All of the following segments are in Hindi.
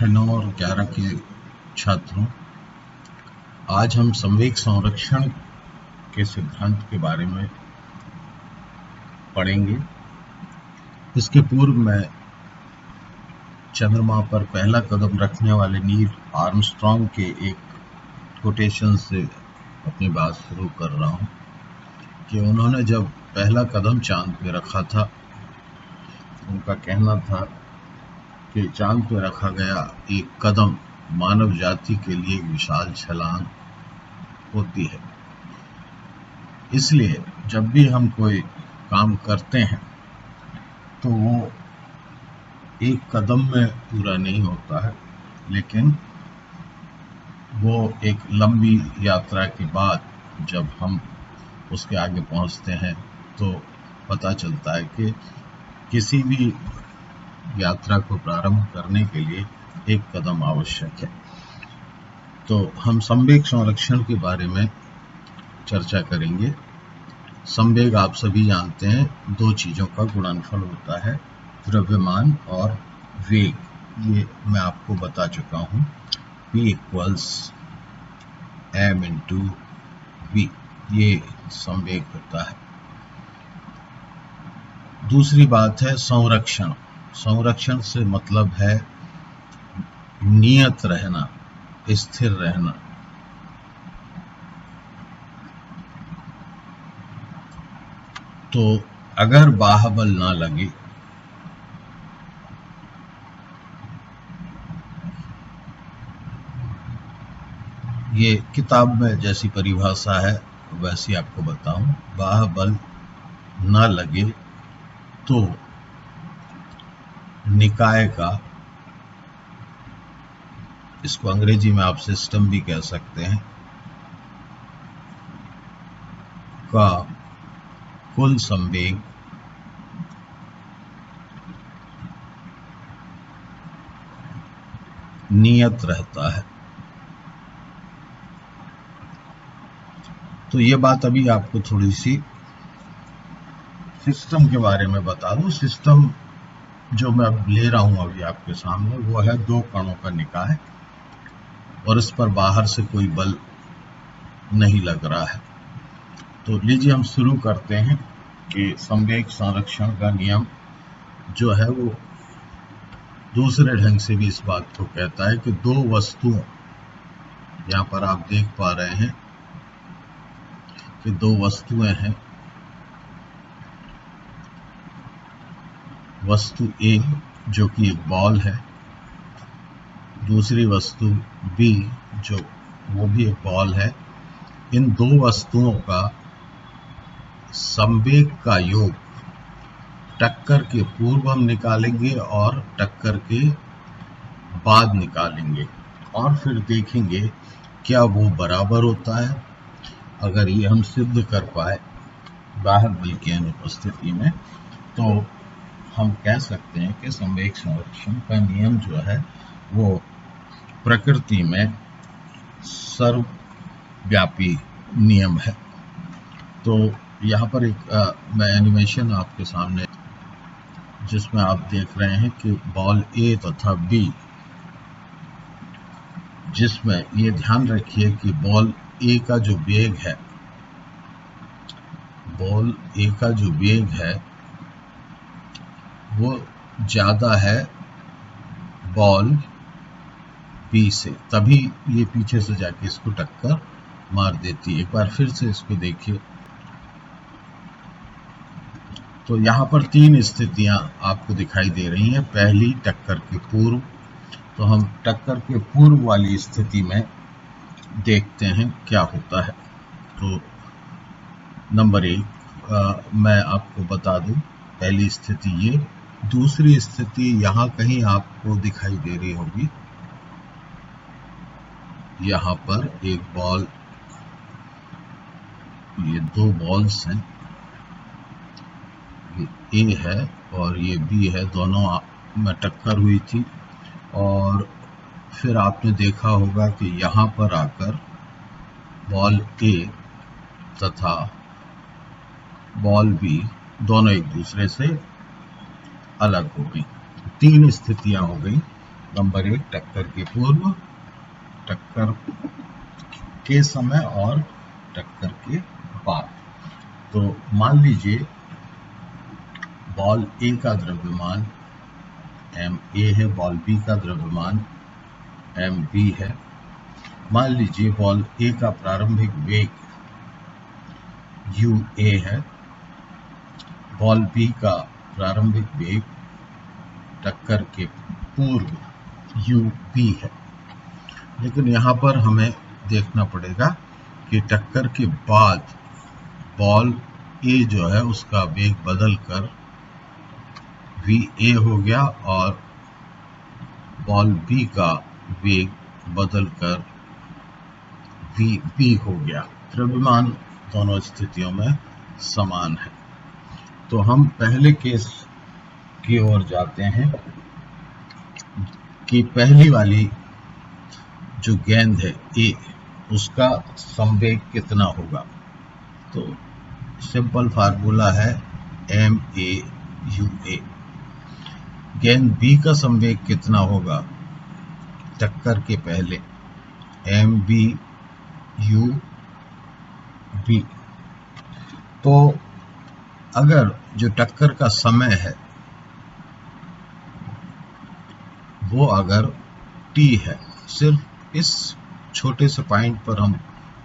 कक्षा 9 और 11 के छात्रों, आज हम संवेग संरक्षण के सिद्धांत के बारे में पढ़ेंगे। इसके पूर्व मैं चंद्रमा पर पहला कदम रखने वाले नील आर्मस्ट्रॉन्ग के एक कोटेशन से अपनी बात शुरू कर रहा हूँ कि उन्होंने जब पहला कदम चांद पे रखा था, उनका कहना था कि चांद पे रखा गया एक कदम मानव जाति के लिए एक विशाल छलांग होती है। इसलिए जब भी हम कोई काम करते हैं तो वो एक कदम में पूरा नहीं होता है, लेकिन वो एक लंबी यात्रा के बाद जब हम उसके आगे पहुंचते हैं तो पता चलता है कि किसी भी यात्रा को प्रारंभ करने के लिए एक कदम आवश्यक है। तो हम संवेग संरक्षण के बारे में चर्चा करेंगे। संवेग आप सभी जानते हैं, दो चीज़ों का गुणनफल होता है, द्रव्यमान और वेग। ये मैं आपको बता चुका हूँ, P equals m into v, ये संवेग होता है। दूसरी बात है संरक्षण। संरक्षण से मतलब है नियत रहना, स्थिर रहना। तो अगर बाह्य ना लगे, ये किताब में जैसी परिभाषा है वैसी आपको बताऊं, बाह्य बल ना लगे तो निकाय का, इसको अंग्रेजी में आप सिस्टम भी कह सकते हैं, का कुल संवेग नियत रहता है। तो ये बात अभी आपको थोड़ी सी सिस्टम के बारे में बता दूं। सिस्टम जो मैं अब ले रहा हूं अभी आपके सामने, वो है दो कणों का निकाय और इस पर बाहर से कोई बल नहीं लग रहा है। तो लीजिए हम शुरू करते हैं कि संवेग संरक्षण का नियम जो है वो दूसरे ढंग से भी इस बात को कहता है कि दो वस्तुओं, यहाँ पर आप देख पा रहे हैं कि दो वस्तुएं हैं, वस्तु A जो कि एक बॉल है, दूसरी वस्तु B जो वो भी एक बॉल है। इन दो वस्तुओं का संवेग का योग टक्कर के पूर्व हम निकालेंगे और टक्कर के बाद निकालेंगे और फिर देखेंगे क्या वो बराबर होता है। अगर ये हम सिद्ध कर पाए बाह्य बल की अनुपस्थिति में, तो हम कह सकते हैं कि संवेग संरक्षण का नियम जो है वो प्रकृति में सर्वव्यापी नियम है। तो यहाँ पर एक मैं एनिमेशन आपके सामने, जिसमें आप देख रहे हैं कि बॉल A तथा B, जिसमें ये ध्यान रखिए कि बॉल A का जो वेग है, बॉल A का जो वेग है वो ज़्यादा है बॉल B से, तभी ये पीछे से जाके इसको टक्कर मार देती है। एक बार फिर से इसको देखिए। तो यहाँ पर तीन स्थितियाँ आपको दिखाई दे रही हैं। पहली, टक्कर के पूर्व। तो हम टक्कर के पूर्व वाली स्थिति में देखते हैं क्या होता है। तो नंबर 1 मैं आपको बता दूं, पहली स्थिति ये, दूसरी स्थिति यहाँ कहीं आपको दिखाई दे रही होगी। यहाँ पर एक बॉल, ये दो बॉल्स हैं, ये A है और ये B है, दोनों में टक्कर हुई थी और फिर आपने देखा होगा कि यहाँ पर आकर बॉल A तथा बॉल B दोनों एक दूसरे से अलग हो गई। तीन स्थितियां हो गई। नंबर 1 टक्कर के पूर्व, टक्कर के समय और टक्कर के बाद। तो मान लीजिए बॉल ए का द्रव्यमान ma है, बॉल बी का द्रव्यमान mb है। मान लीजिए बॉल ए का प्रारंभिक वेग ua है, बॉल बी का प्रारंभिक वेग टक्कर के पूर्व ub है। लेकिन यहाँ पर हमें देखना पड़ेगा कि टक्कर के बाद बॉल ए जो है उसका वेग बदल कर va हो गया और बॉल बी का वेग बदल कर vb हो गया। द्रव्यमान दोनों स्थितियों में समान है। तो हम पहले केस की ओर जाते हैं कि पहली वाली जो गेंद है ए, उसका संवेग कितना होगा। तो सिंपल फार्मूला है ma/ua। गेंद बी का संवेग कितना होगा टक्कर के पहले, mb/ub। तो अगर जो टक्कर का समय है वो अगर t है, सिर्फ इस छोटे से पॉइंट पर हम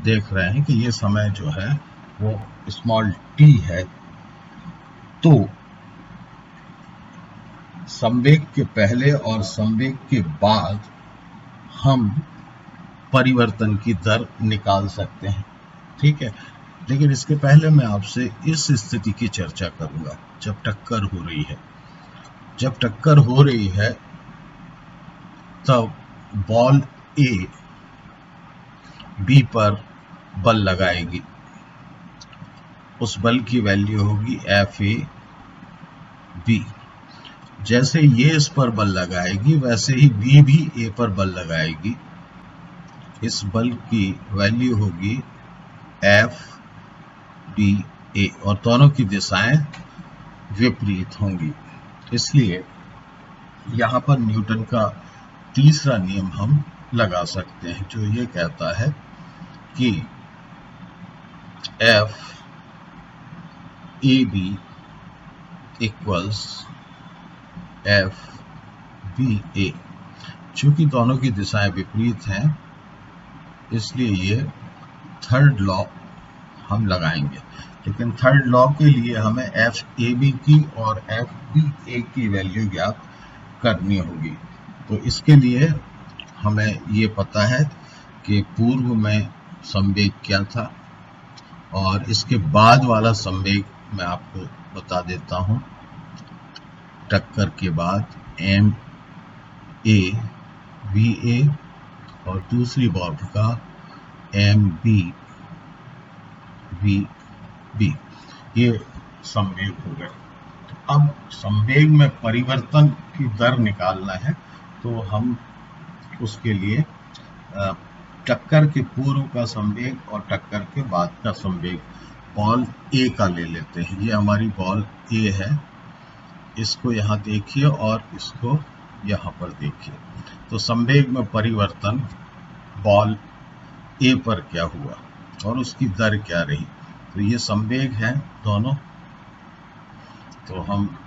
देख रहे हैं कि ये समय जो है वो स्मॉल t है, तो संवेग के पहले और संवेग के बाद हम परिवर्तन की दर निकाल सकते हैं। ठीक है, लेकिन इसके पहले मैं आपसे इस स्थिति की चर्चा करूंगा जब टक्कर हो रही है। जब टक्कर हो रही है तब बॉल ए बी पर बल लगाएगी। उस बल की वैल्यू होगी FA/B। जैसे ये इस पर बल लगाएगी वैसे ही बी भी ए पर बल लगाएगी। इस बल की वैल्यू होगी FBA और दोनों की दिशाएं विपरीत होंगी। इसलिए यहाँ पर न्यूटन का तीसरा नियम हम लगा सकते हैं जो ये कहता है कि FAB इक्वल्स FBA। चूंकि दोनों की दिशाएं विपरीत हैं इसलिए ये थर्ड लॉ हम लगाएंगे। लेकिन थर्ड लॉ के लिए हमें FAB की और FBA की वैल्यू ज्ञात करनी होगी। तो इसके लिए हमें ये पता है कि पूर्व में संवेग क्या था और इसके बाद वाला संवेग मैं आपको बता देता हूँ। टक्कर के बाद MA/VA और दूसरी बॉल का MB/VB, ये संवेग हो गए। तो अब संवेग में परिवर्तन की दर निकालना है, तो हम उसके लिए टक्कर के पूर्व का संवेग और टक्कर के बाद का संवेग बॉल ए का ले लेते हैं। ये हमारी बॉल ए है, इसको यहाँ देखिए और इसको यहाँ पर देखिए। तो संवेग में परिवर्तन बॉल ए पर क्या हुआ और उसकी दर क्या रही। तो ये संवेग है दोनों। तो हम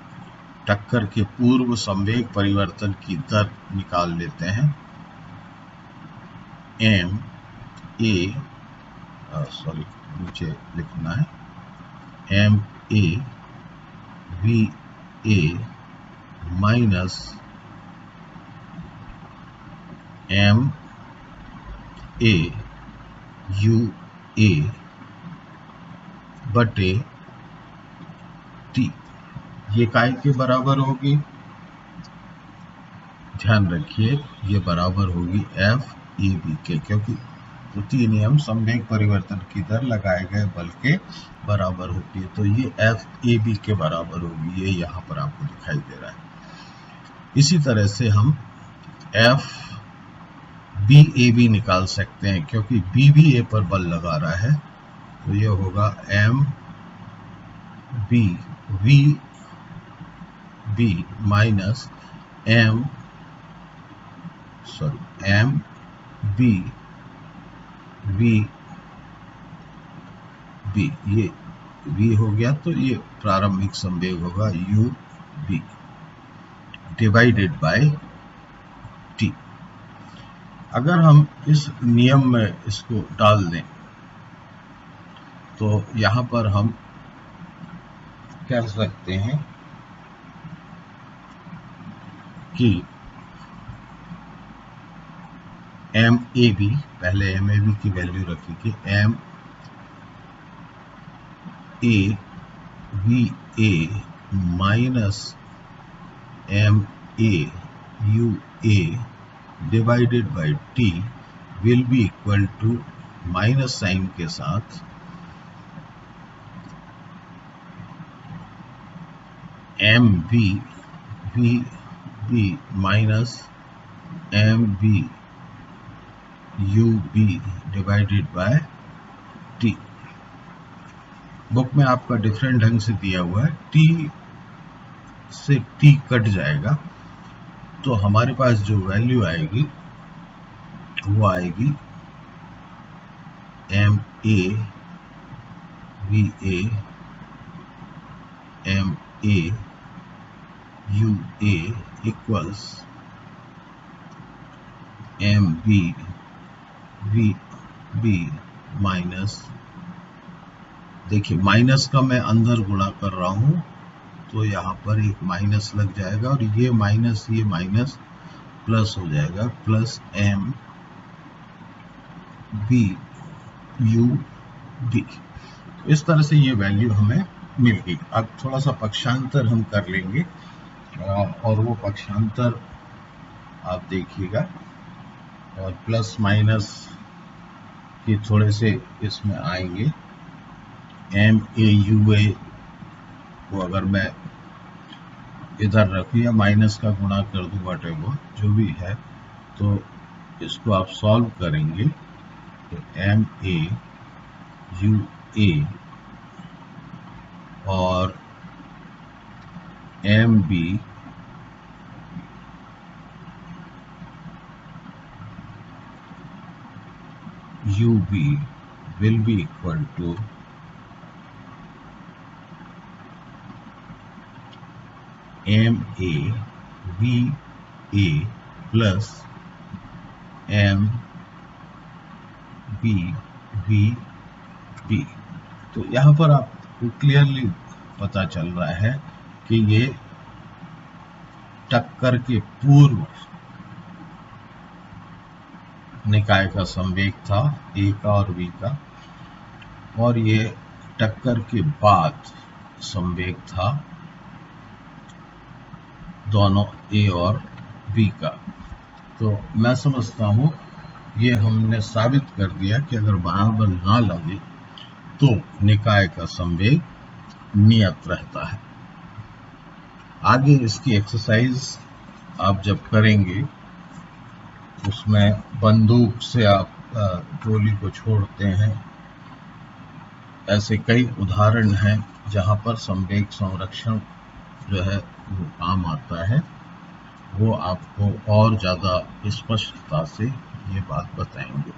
टक्कर के पूर्व संवेग परिवर्तन की दर निकाल लेते हैं। नीचे लिखना है MA/VA माइनस MA/UA बटे T। ये काय के बराबर होगी, ध्यान रखिए ये बराबर होगी FAB के, क्योंकि द्वितीय नियम संवेग परिवर्तन की दर लगाए गए बल के बराबर होती है। तो ये FAB के बराबर होगी, ये यहाँ पर आपको दिखाई दे रहा है। इसी तरह से हम FBAB निकाल सकते हैं क्योंकि B भी A पर बल लगा रहा है। तो ये होगा MBVB minus sorry M B V B, ये v हो गया तो ये प्रारंभिक संवेग होगा u b divided by t। अगर हम इस नियम में इसको डाल दें तो यहाँ पर हम कह सकते हैं कि एम ए बी, पहले एम ए बी की वैल्यू रखी M A V A minus M A U A divided by T will be equal to minus sign के साथ M B V B minus M B U B divided by T. Book में आपका डिफरेंट ढंग से दिया हुआ है, टी से टी कट जाएगा तो हमारे पास जो वैल्यू आएगी वो आएगी M A V A M A U A equals M B V B minus, देखिए माइनस का मैं अंदर गुणा कर रहा हूं तो यहाँ पर एक माइनस लग जाएगा और ये माइनस प्लस हो जाएगा, plus M B U B. इस तरह से ये वैल्यू हमें मिल गई। अब थोड़ा सा पक्षांतर हम कर लेंगे और वो पक्षांतर आप देखिएगा और प्लस माइनस के थोड़े से इसमें आएंगे। एम ए यू ए को अगर मैं इधर रखूँ या माइनस का गुणा कर दूँ, वटेवर जो भी है, तो इसको आप सॉल्व करेंगे तो एम ए यू ए और M B U B will be equal to M A V A plus M B V B. तो यहाँ पर आपको क्लियरली पता चल रहा है कि ये टक्कर के पूर्व निकाय का संवेग था ए का और बी का, और ये टक्कर के बाद संवेग था दोनों ए और बी का। तो मैं समझता हूँ ये हमने साबित कर दिया कि अगर बराबर ना लगे तो निकाय का संवेग नियत रहता है। आगे इसकी एक्सरसाइज आप जब करेंगे उसमें बंदूक से आप गोली को छोड़ते हैं, ऐसे कई उदाहरण हैं जहां पर संवेग संरक्षण जो है वो काम आता है। वो आपको और ज़्यादा स्पष्टता से ये बात बताएंगे।